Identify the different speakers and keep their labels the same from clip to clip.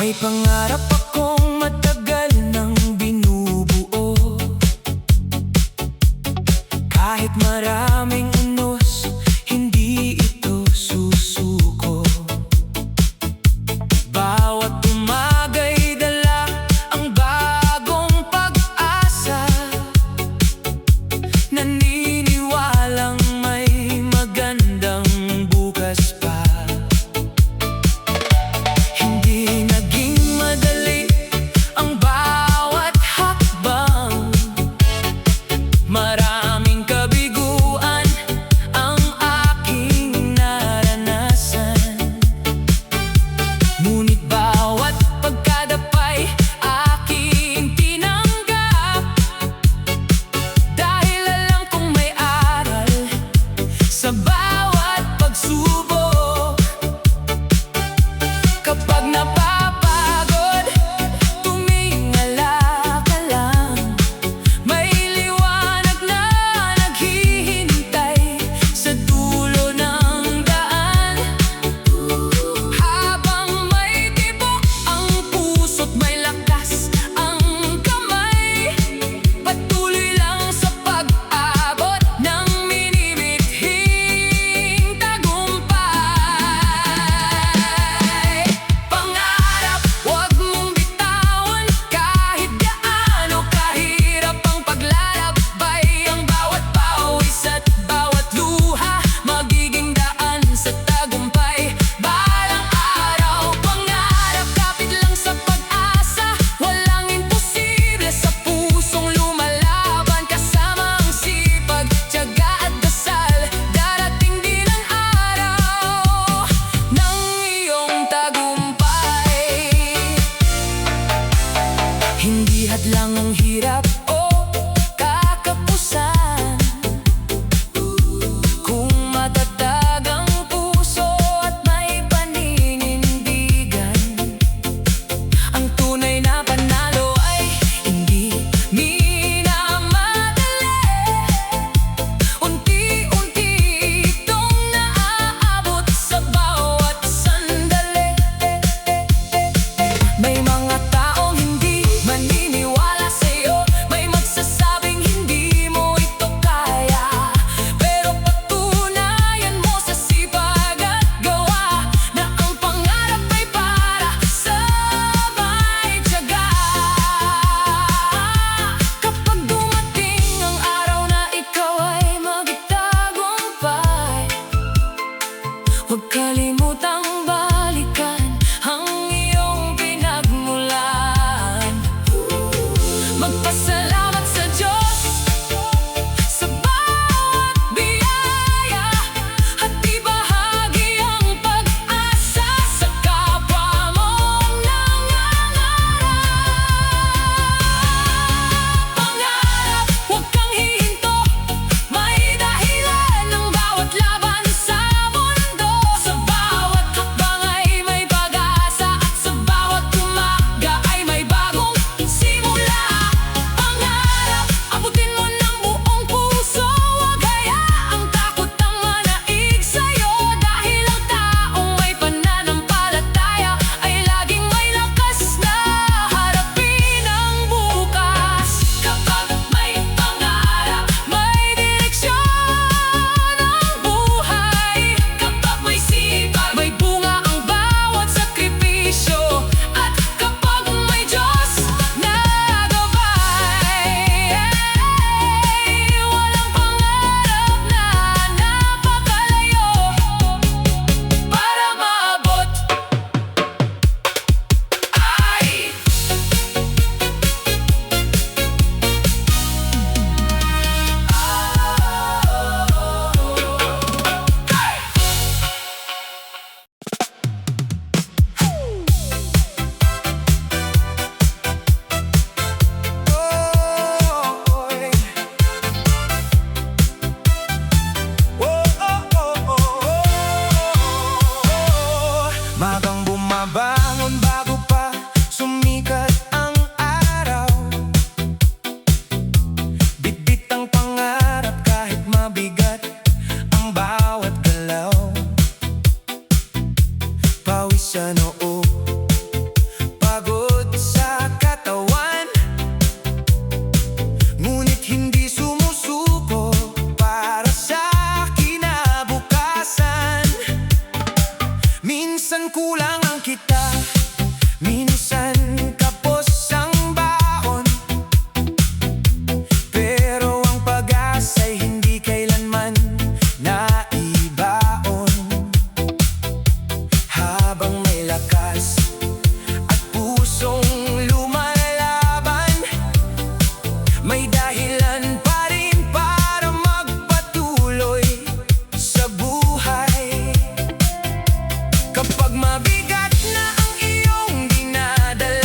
Speaker 1: May pangarap akong matagal nang binubuo. Kahit maraming unos, hindi ito susuko. Bawat umaga'y dala ang bagong pag-asa. Naniniwalang may magandang bukas pa. Hindi naging madali ang bawat hakbang. Maraming kabiguan ang aking naranasan. Ngunit bawat pagkadapay aking tinanggap, dahil alam kong may aral sa bawat pagsubok. Kapag napapagod, tumingala ka lang. May liwanag na naghihintay sa dulo ng daan. Habang may tibok ang puso't may lakas ang kamay, patuloy lang sa pag-abot ng minimithing tagumpay. Pangarap, huwag mong bitawan kahit gaano kahirap ang paglalakbay. Ang bawat pawis at bawat luha magiging daan sa tagumpay. Balang araw, pangarap, kapit lang sa pag-asa. Walang imposible sa pusong lumalaban. Kasama ang sipag, tiyaga at dasal, darating din ang araw ng iyong tagumpay. Hindi hadlang ang hirap o kakapusan, kung matatag ang puso at may paninindigan. Ang tunay na panalo ay hindi minamadali. Unti-unti itong naaabot sa bawat sandali. May mga taong hindi maniniwala sa'yo, may magsasabing hindi mo ito kaya. Pero patunayan mo sa sipag at gawa na ang pangarap ay para sa may tiyaga. Kapag dumating ang araw na ikaw ay magtagumpay, huwag kalimutang balikan ang iyong pinagmulan. Magpasalamat sa Diyos sa bawat biyaya, at ibahagi ang pag-asa sa kapwa mong nangangarap. Pangarap, huwag kang hihinto, may dahilan ang bawat laban sa mundo. Sa bawat hakbang ay may pag-asa, at sa bawat umaga ay may bagong simula. Pangarap, abutin mo ng buong puso, huwag hayaang takot ang manaig sa'yo. Dahil ang taong may pananampalataya ay laging may lakas na harapin ang bukas. Kapag may pangarap, may direksyon ang buhay. Kapag may sipag, may bunga ang bawat sakripisyo. At kapag may Diyos na gabay, walang pangarap na napakalayo para maabot. Ay! Magang bumabangon bago pa sumikat ang araw. Bitbit ang pangarap kahit mabigat ang bawat galaw. Pawis sa noo,
Speaker 2: kailangan kita. Minsan kapos ang baon, pero ang pag-asa'y hindi kailanman naibaon. Habang may lakas at pusong lumalaban, may dahilan pa rin para magpatuloy sa buhay. Kapag mabigat na ang iyong dinadala,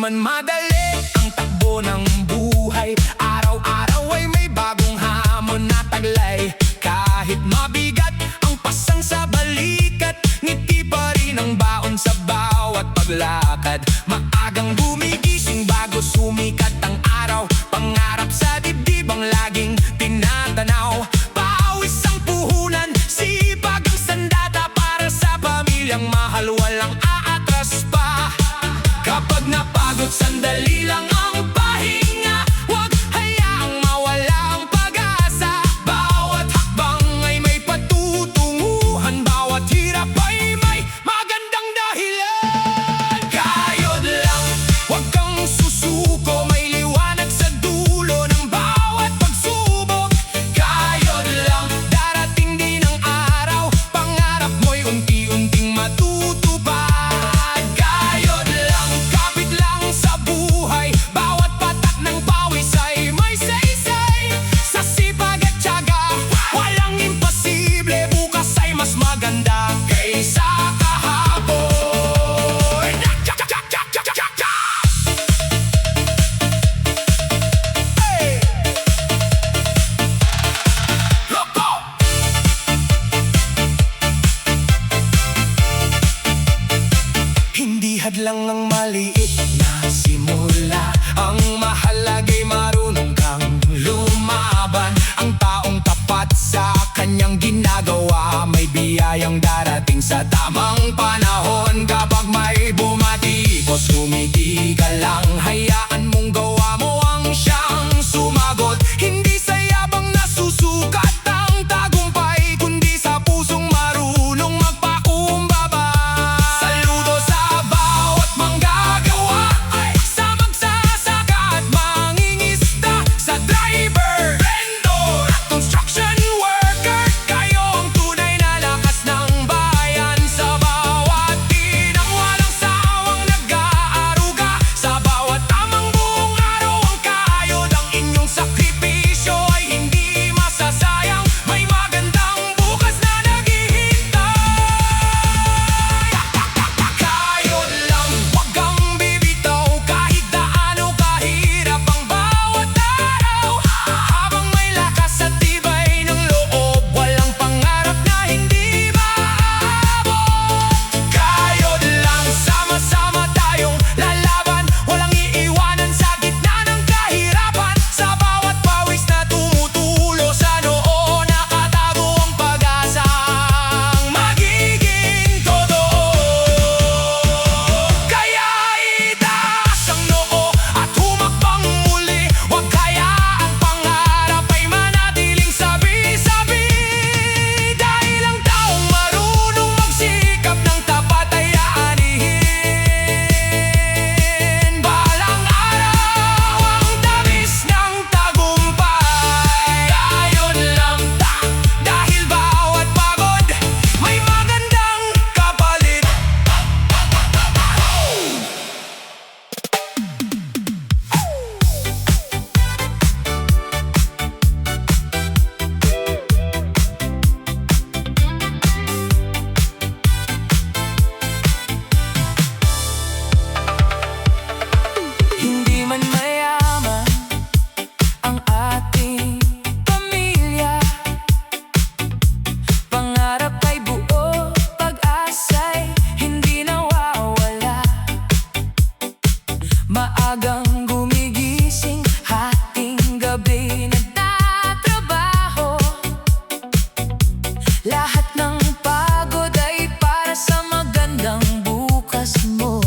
Speaker 2: man madali ang takbo ng buhay, araw-araw ay may bagong hamon na taglay. Kahit mabigat ang pasang sa balikat, ngiti pa rin ang baon sa bawat paglakad. Maagang gumigising bago sumikat ang araw, pangarap sa dibdib ang laging tinatanaw. Pawis ang puhunan, sipag ang sandata, para sa pamilyang mahal walang aatras pa. Kapag napagod, sandali lang ang pahinga, huwag hayaang mawala ang pag-asa. Bawat hakbang ay may patutunguhan, bawat hirap ay may magandang dahilan. Kayod lang, huwag kang susuko, may liwanag sa dulo ng bawat pagsubok. Kayod lang, darating din ang araw, pangarap mo'y unti-unting matutupad. Kayod lang, kapit lang sa buhay, bawat patak ng pawis ay may saysay. Sa sipag at tiyaga, walang imposible, bukas ay mas maganda kaysa kahapon. Hey! Loko! Hindi hadlang ang maliit na simula, ang mahalaga'y marunong kang lumaban. Ang taong tapat sa kanyang ginagawa, may biyayang darating sa tamang panahon. Kapag may bumatikos, humiti ka lang, hayaan mong gawa mo ang siyang sumagot. Hindi sa yabang nasusukat ang tagumpay, kundi sa pusong marunong magpakumbaba. Saludo sa bawat manggagawa, sa magsasaka at mangingista, sa driver, vendor at construction worker. Kayo ang tunay na lakas ng bayan, sa bawat tinang walang sawang nag-aaruga, sa bawat tamang buong araw ang kayod. Ang inyong sakripisyo ay hindi masasayang, may magandang bukas na naghihintay. Kayod lang, huwag kang bibitaw, kahit gaano kahirap ang bawat araw. Habang may lakas at tibay ng loob, walang pangarap na hindi maaabot. Kayod lang, sama-sama tayong lalaban, walang iiwanan sa gitna ng kahirapan. Sa bawat pawis na tumutulo sa noo, nakatago ang pag-asang magiging totoo. Kaya itaas ang noo at humakbang muli, huwag hayaang pangarap ay manatiling sabi-sabi. Dahil ang taong marunong magsikap ng tapat ay aanihin balang araw ang tamis ng tagumpay. Kayod lang, dahil bawat pagod may magandang kapalit. Hindi man mayaman ang ating pamilya, pangarap ay buo, pag-asa'y hindi nawawala. Maagang gumigising, hating gabi nagtatrabaho, lahat ng pagod ay para sa magandang bukas mo.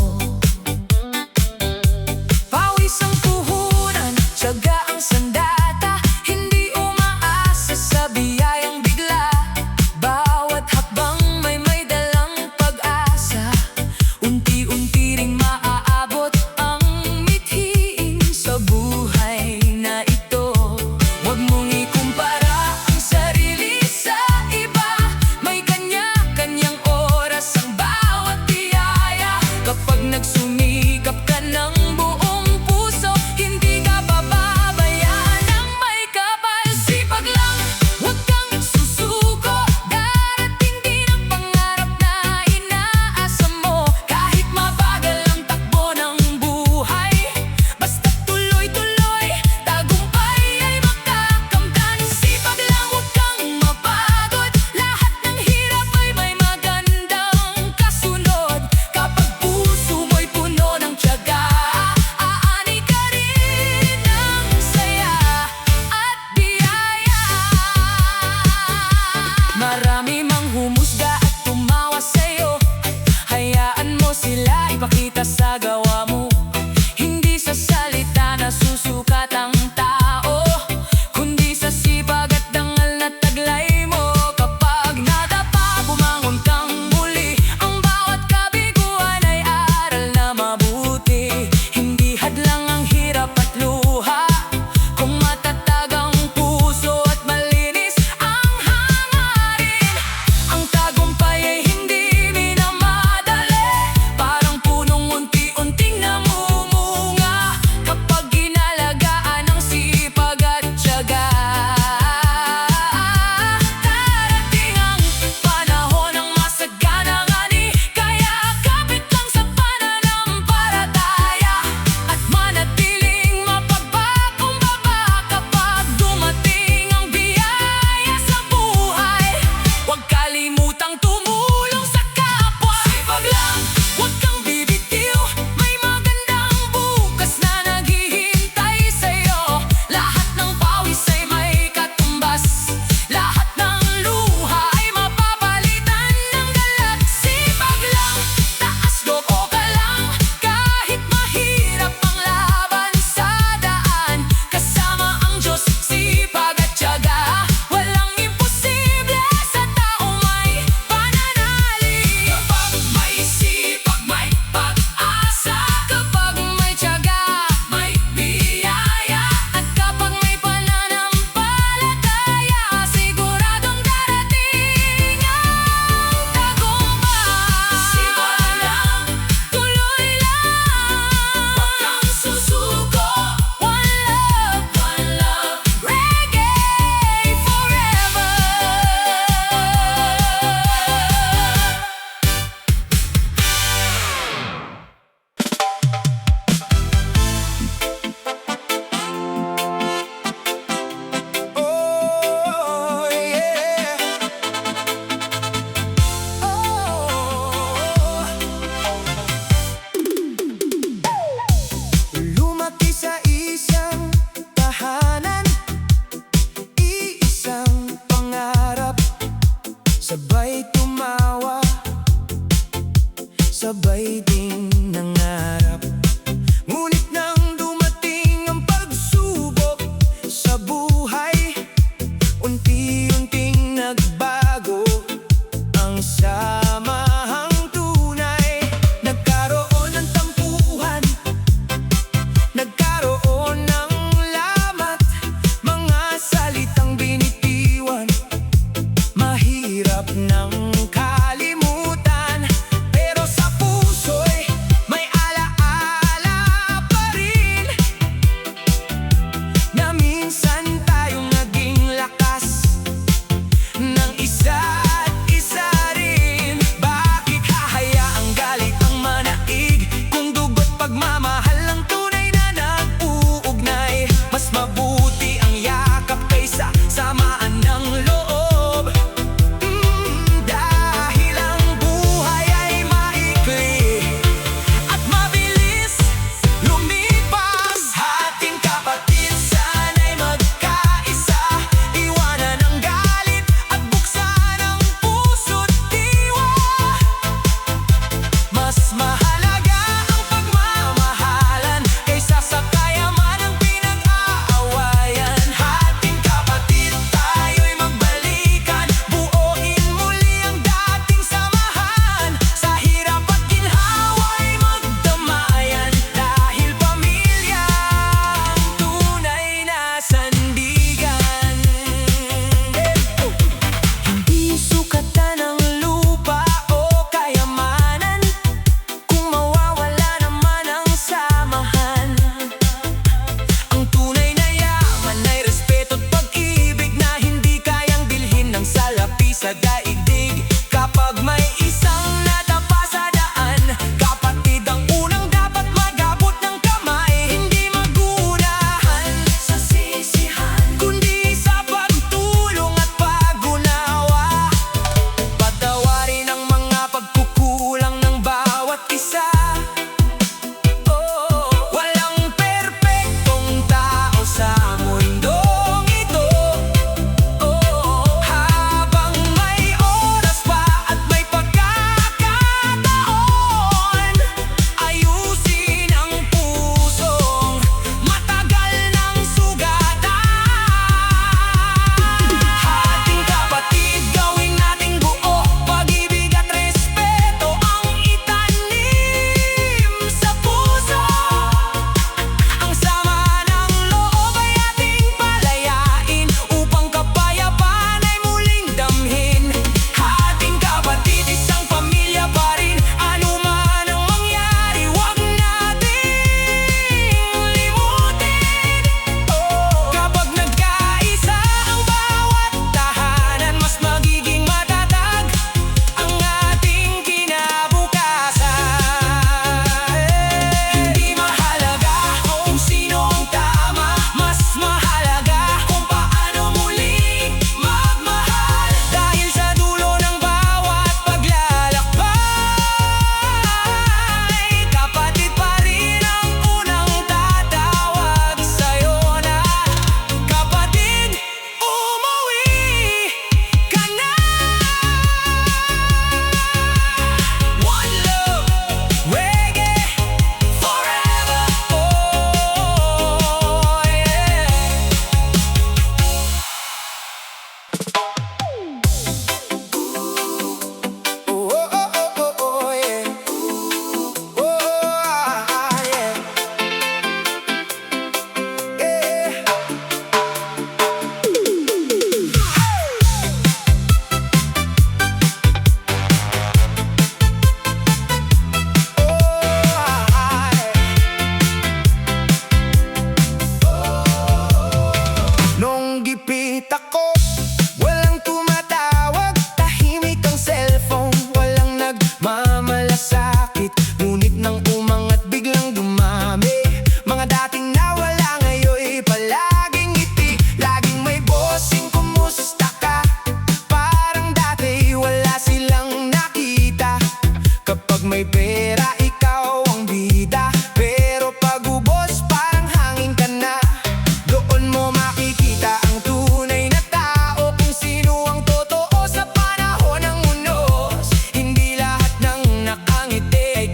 Speaker 2: Pawis ang puhunan, tiyaga ang sandata, hindi umaasa sa biyayang bigla. Bawat hakbang may dalang pag-asa, unti-unti ring maaabot ang mithi. sabay ding nangarap. Ngunit nang dumating ang pagsubok sa buhay, unti-unting nagbago ang samahang tunay. Nagkaroon ng tampuhan, nagkaroon ng lamat, mga salitang binitiwan, mahirap nang kalimutan. Pero sa puso'y may alaala pa rin, na minsan tayong naging lakas ng isa't isa rin. Bakit hahayaang galit ang manaig, kung dugo't pagmamahal ang tunay na nag-uugnay? Mas mabuti ang yakap kaysa samaan ng loob. Dahil ang buhay ay maikli at mabilis lumipas. Ating kapatid, sana'y magkaisa, iwanan ang galit at buksan ang puso't diwa. Mas mahalaga ang pagmamahalan kaysa sa kayaman ng pinag-aawayan. Ating kapatid, tayo'y magbalikan, buuin muli ang dating samahan. Sa hirap at ginhawa'y magdamayan, dahil pamilya ang tunay na sandigan. Hindi sukatan ng lupa o kayamanan kung mawawala naman ang samahan. Ang tunay na yaman ay respeto at pag-ibig na hindi kayang bilhin ng salapi sa daigdig. Kapag may isang nadapa sa daan, kapatid ang unang dapat magabot ng kamay. Hindi magunahan sa sisihan, kundi sa pagtulong at pag-unawa. Patawarin ang mga pagkukulang ng bawat isa. Walang perpektong tao sa mundong ito. Habang may oras pa at may pagkakataon, ayusin ang pusong matagal ng sugatan. Ating kapatid, gawin nating buo, pag-ibig at respeto ang itanim sa puso. Ang sama ng loob ay ating palayain, upang kapayapaan ay muling damhin. Ating kapatid, isang pamilya pa rin, anuman ang mangyari, huwag nating limutin. Kapag nagkaisa ang bawat tahanan, mas magiging matatag ang ating kinabukasan. Hindi mahalaga kung sino ang tama, mas mahalaga kung paano muli magmahal. Dahil sa dulo ng bawat paglalakbay, kapatid pa rin ang unang tatawag sa'yo na, kapatid, umuwi ka na. One love, reggae, forever. Oh, yeah. Oh, oh, oh, oh, oh, yeah. Oh, yeah. Yeah. Nung gipit ako, walang tumatawag, tahimik ang cellphone, walang nagmamalasakit. Ngunit nang umangat, biglang dumami mga dating nawala, ngayon palaging ngiti. Laging may bossing, kumusta ka? Parang dati wala silang nakita. Kapag may pera, ikaw ang bida, pero pag ubos, parang hangin ka na. Doon mo makikita ang tunay na tao, kung sino ang totoo sa panahon ng unos. Hindi lahat ng nakangiti ay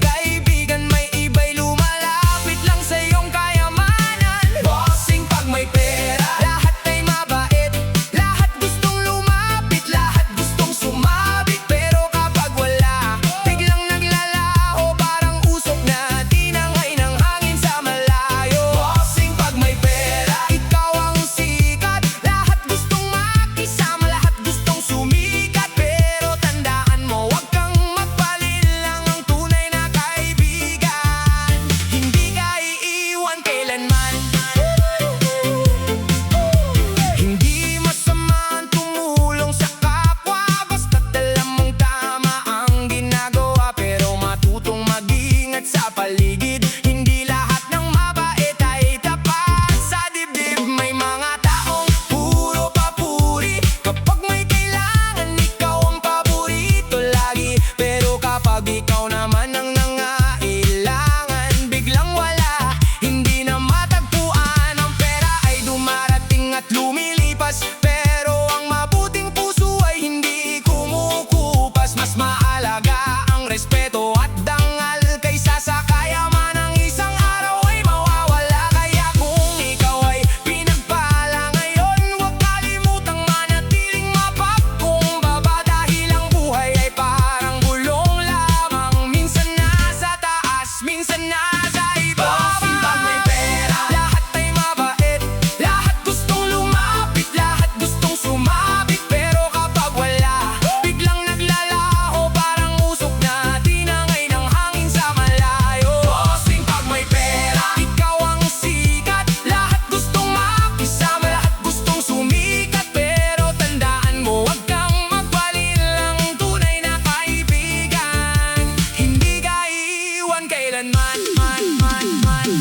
Speaker 2: kailanman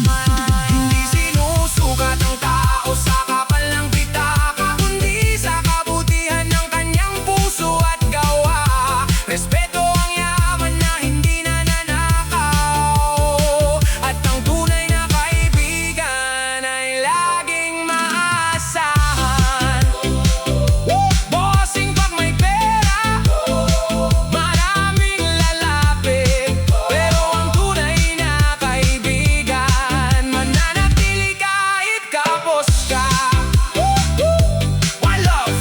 Speaker 2: Hindi sinusukat ang tao sa kapal ng pitaka, kundi sa kabutihan ng kanyang puso at gawa. Respeto ang yaman na hindi nananakaw, at ang tunay na kaibigan ay laging maasahan. Bossing pag may pera, maraming lalapit, pero ang tunay na kaibigan mananatili kahit kapos ka. One love,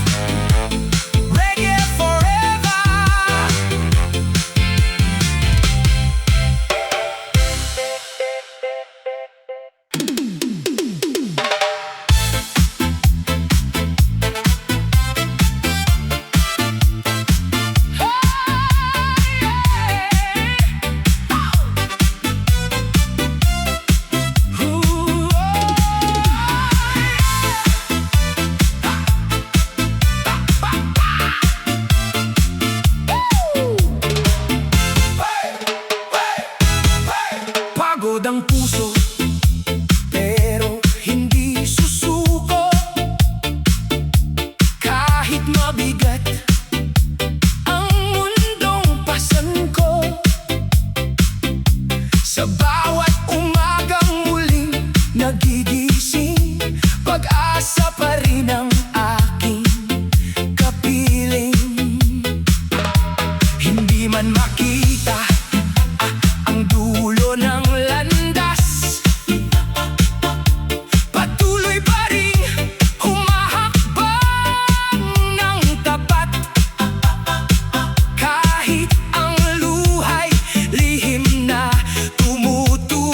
Speaker 2: reggae forever. Pagod ang puso, pero hindi susuko. Kahit mabigat ang mundong pasan ko, sa bawat umagang muling nagigising, pag-asa pa rin ang aking kapiling. Hindi man makita ang dulo ng landas, patuloy pa rin humahakbang ng tapat. Kahit ang luhay lihim na tumutulo,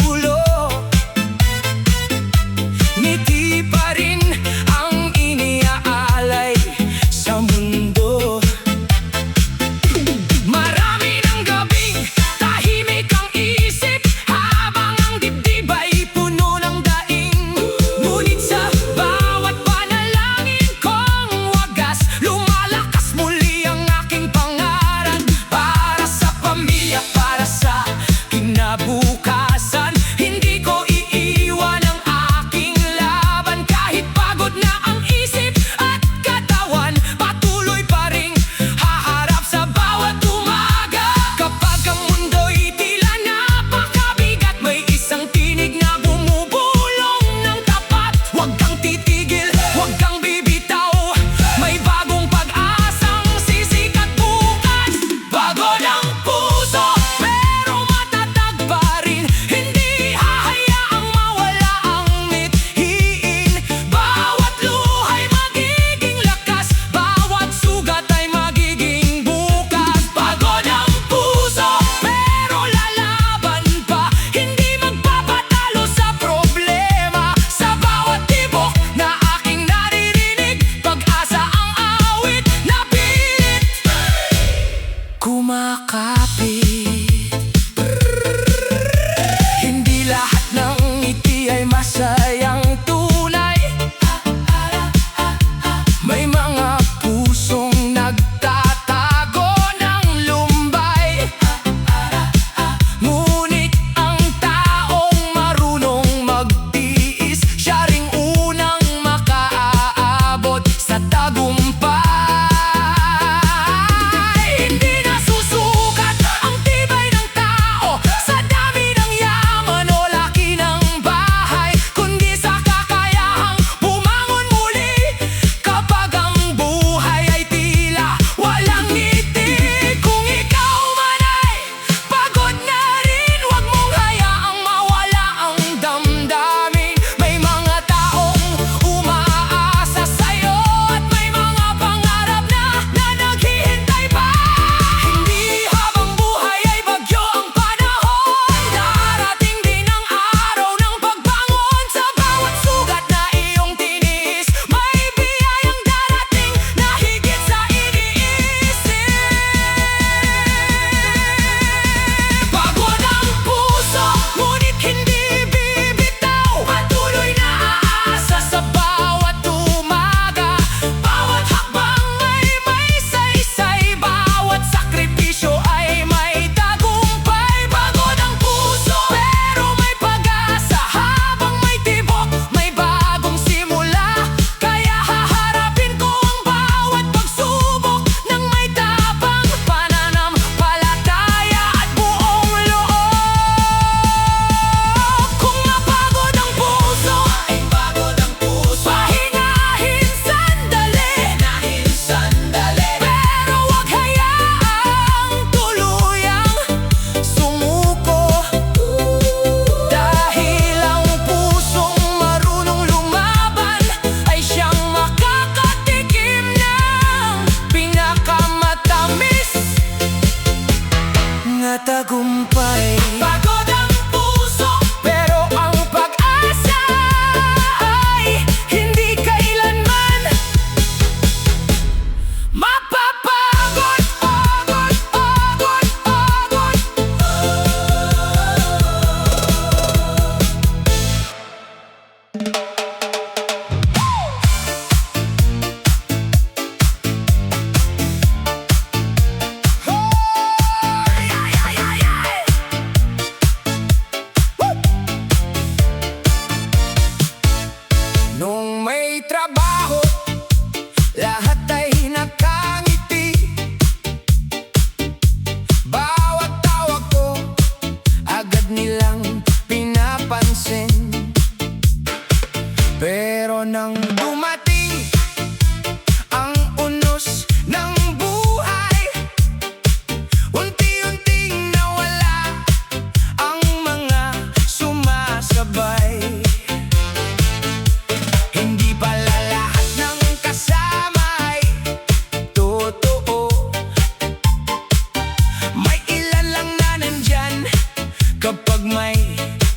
Speaker 2: may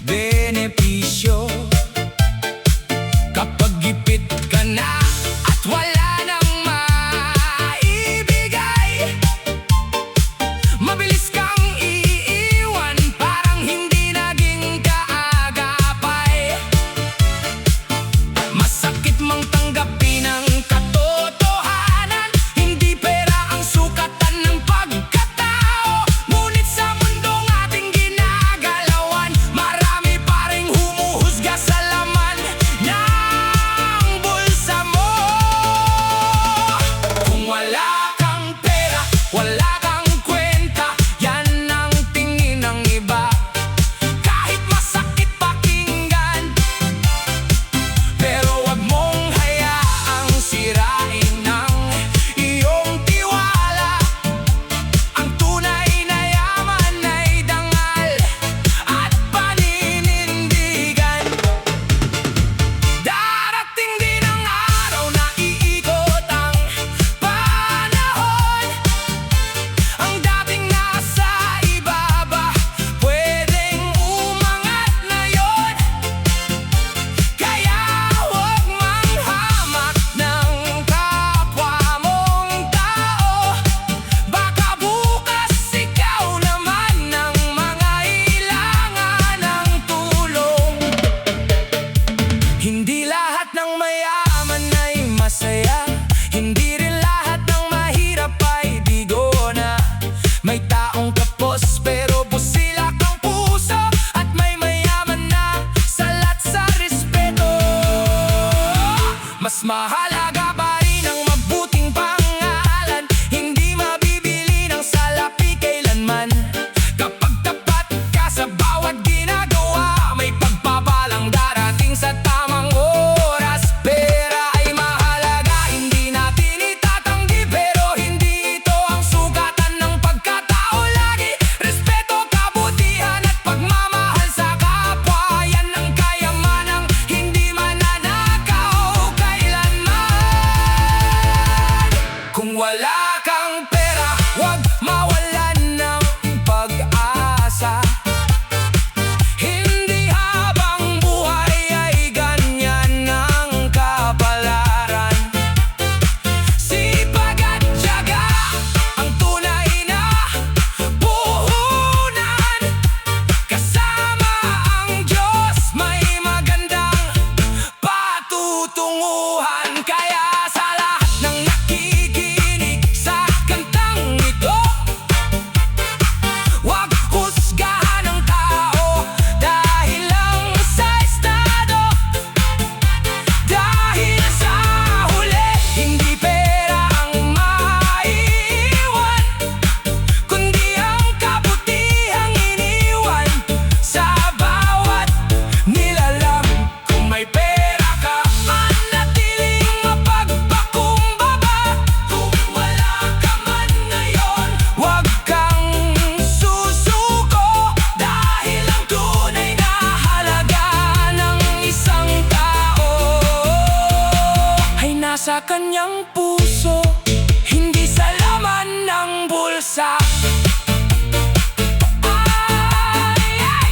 Speaker 2: benepisyo. Kapag gipit ka na at wala nang maibigay, mabilis kang iiwan, parang hindi naging kaagapay. Masakit mang tanggapin ang katotohanan, hindi pera ang sukatan ng pagkatao. Ngunit sa mundong ating ginagalawan, marami pa ring humuhusga sa laman ng bulsa mo. Kung wala kang pera, wala kang kwenta, yan ang tingin ng iba. Kahit masakit pakinggan, pero wag mong hayaang sirain ng iyong tiwala. Ang tunay na yaman ay dangal at paninindigan. Darating din ang araw na iikot ang panahon. Ang dating nasa ibaba, pwedeng umangat na yon. Kaya huwag manghamak ng kapwa mong tao. Baka bukas ikaw naman ang mangailangan ng tulong. Hindi lahat ng mayaman ay masaya, hindi rin lahat ng mahirap ay bigona. May taong kapos pero busilak ang puso, at may mayaman na salat sa respeto. Mas mahalaga pa rin ang mabuting pangalan, hindi mabibili ng salapi kailanman. Kapag tapat ka sa bawat ginagawa, may pagpapalang darating sa tamang oras. Pera ay mahalaga, hindi natin itatanggi, pero hindi ito ang sukatan ng pagkatao. Lagi respeto, kabutihan at pagmamahal sa kapwa, yan ang kayamanang hindi mananakaw kailanman. Kung wala kang pera, wag mawalan ng pag-asa. Hindi habang buhay ay ganyan ang kapalaran. Sipag at tiyaga ang tunay na puhunan. Kasama ang Diyos, may magandang patutunguhan. Kaya sa lahat ng nakikinig sa kantang ito, wag husgahan ang tao dahil lang sa estado. Dahil sa huli, hindi pera ang maiiwan, kundi ang kabutihang iniwan sa bawat nilalang. Kung may pera ka, manatiling mapagpakumbaba. Kung wala ka man ngayon, wag kang susuko, dahil ang tunay na halaga ng isang tao ay nasa kanyang puso, hindi sa laman ng bulsa. Ay, ay.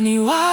Speaker 2: Maniwala